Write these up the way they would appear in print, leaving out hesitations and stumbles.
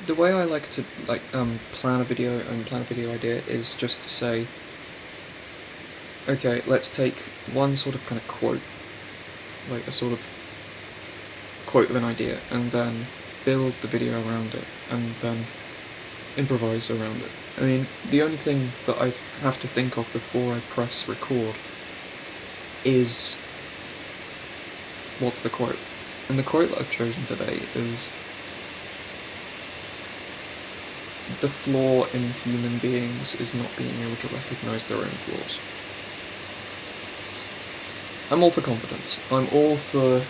the way I like to plan a video and plan a video idea is just to say, okay, let's take one sort of kind of quote, like a sort of quote of an idea, and then build the video around it, and then improvise around it. I mean, the only thing that I have to think of before I press record is what's the quote. And the quote that I've chosen today is, the flaw in human beings is not being able to recognise their own flaws. I'm all for confidence. I'm all for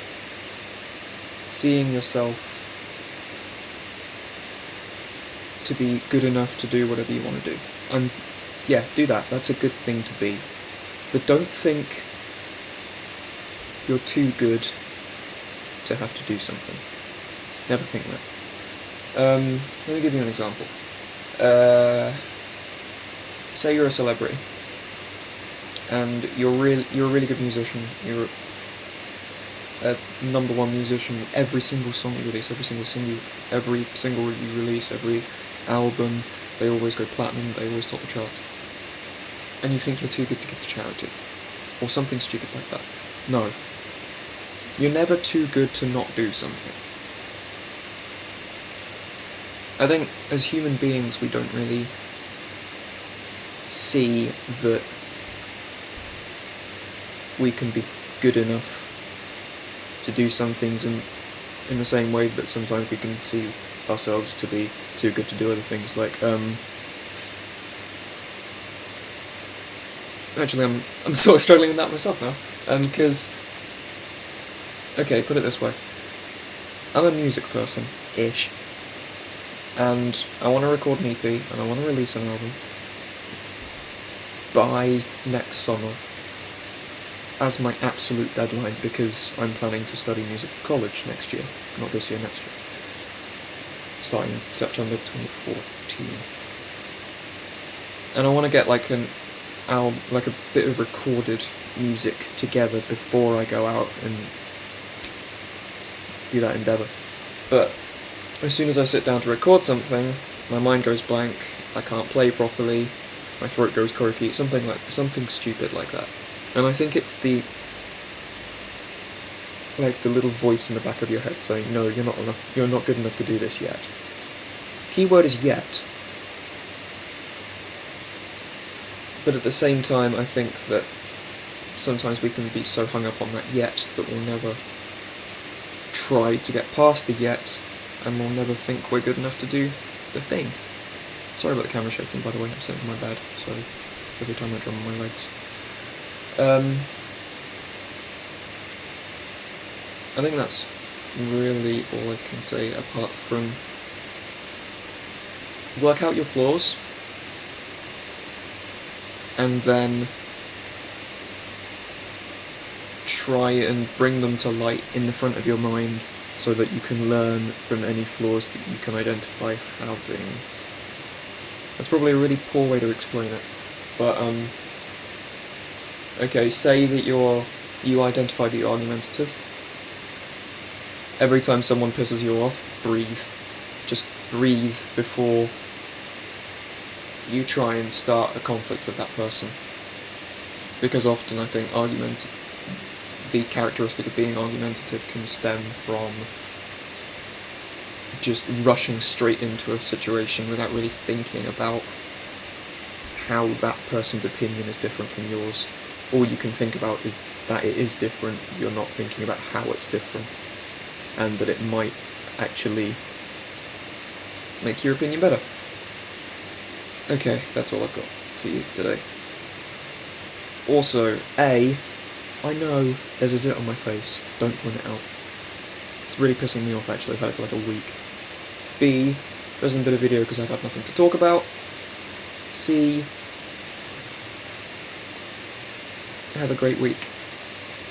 seeing yourself to be good enough to do whatever you want to do. Yeah, do that. That's a good thing to be. But don't think you're too good to have to do something. Never think that. Let me give you an example. Say you're a celebrity, and you're a really good musician. You're a #1 musician. Every single song you release, every single you release, every album, they always go platinum. They always top the charts. And you think you're too good to give to charity, or something stupid like that. No. You're never too good to not do something. I think as human beings we don't really see that we can be good enough to do some things in the same way that sometimes we can see ourselves to be too good to do other things. Like, actually I'm sort of struggling with that myself now, because, okay, put it this way, I'm a music person-ish, and I want to record an EP, and I want to release an album by next summer as my absolute deadline, because I'm planning to study music at college next year, not this year, next year, starting September 2014. And I want to get like a bit of recorded music together before I go out and do that endeavour. But as soon as I sit down to record something, my mind goes blank, I can't play properly, my throat goes croaky, something stupid like that. And I think it's the little voice in the back of your head saying, no, you're not good enough to do this yet. Keyword is yet. But at the same time, I think that sometimes we can be so hung up on that yet that we'll never try to get past the yet, and we'll never think we're good enough to do the thing. Sorry about the camera shaking, by the way, I'm sitting in my bed, so every time I drum on my legs. I think that's really all I can say, apart from work out your flaws, and then try and bring them to light in the front of your mind so that you can learn from any flaws that you can identify having. That's probably a really poor way to explain it, but okay, say that you identify that you're argumentative. Every time someone pisses you off, breathe. Just breathe before you try and start a conflict with that person. Because often I think the characteristic of being argumentative can stem from just rushing straight into a situation without really thinking about how that person's opinion is different from yours. All you can think about is that it is different, you're not thinking about how it's different, and that it might actually make your opinion better. Okay, that's all I've got for you today. Also, I know there's a zit on my face, don't point it out. It's really pissing me off actually, I've had it for like a week. B, there hasn't been a video because I've had nothing to talk about. C, have a great week,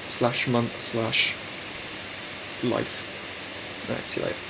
/month/life. Alright, see you later.